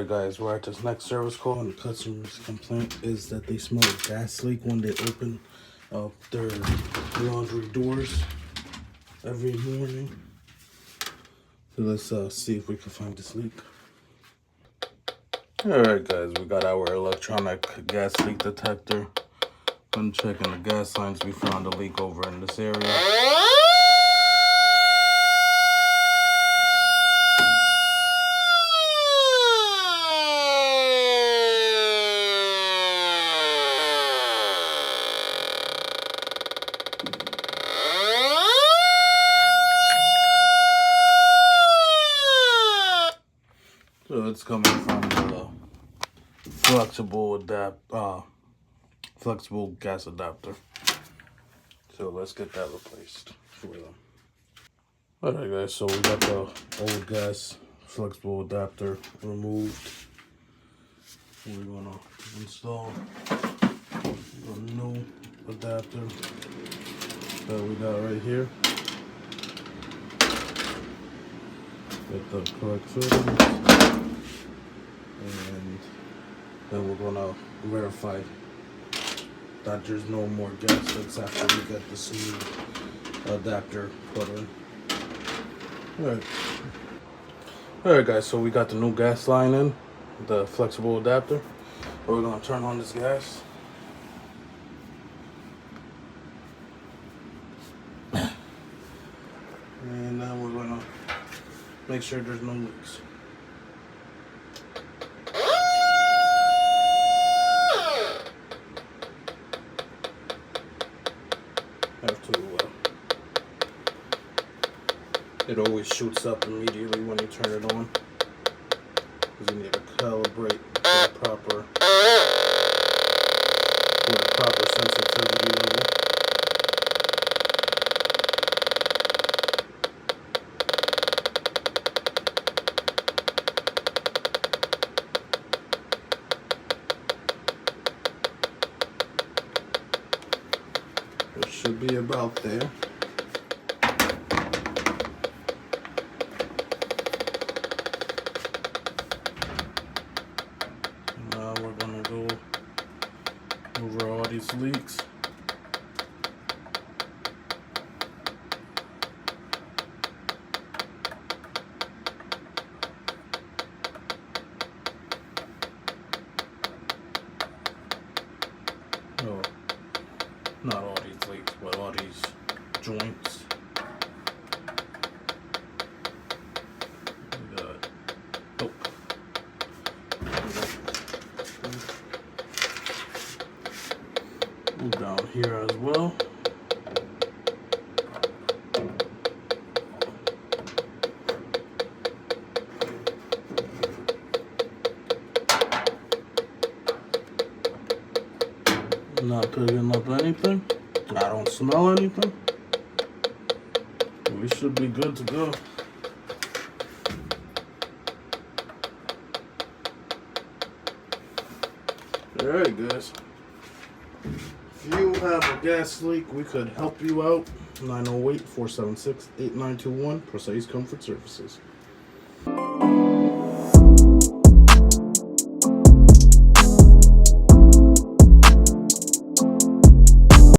Alright guys, we're at this next service call, and the customer's complaint is that they smell a gas leak when they open up their laundry doors every morning. So let's see if we can find this leak. Alright guys, we got our electronic gas leak detector. When checking the gas lines, we found a leak over in this area. So it's coming from the flexible gas adapter. So let's get that replaced for them. Alright guys, so we got the old gas flexible adapter removed. We're gonna install a new adapter that we got right here. Get the correct fittings. And then we're gonna verify that there's no more gas leaks after we get this new adapter put in. Alright guys, so we got the new gas line in, the flexible adapter. We're gonna turn on this gas. And then we're gonna make sure there's no leaks. It always shoots up immediately when you turn it on, because you need to calibrate for the proper sensitivity level. It should be about there. Now we're gonna go over all these leaks. No, not all these leaks, but all these joints. We got, down here as well. Not picking up anything. I don't smell anything. We should be good to go. Alright guys. If you have a gas leak, we could help you out. 908-476-8921, Precise Comfort Services.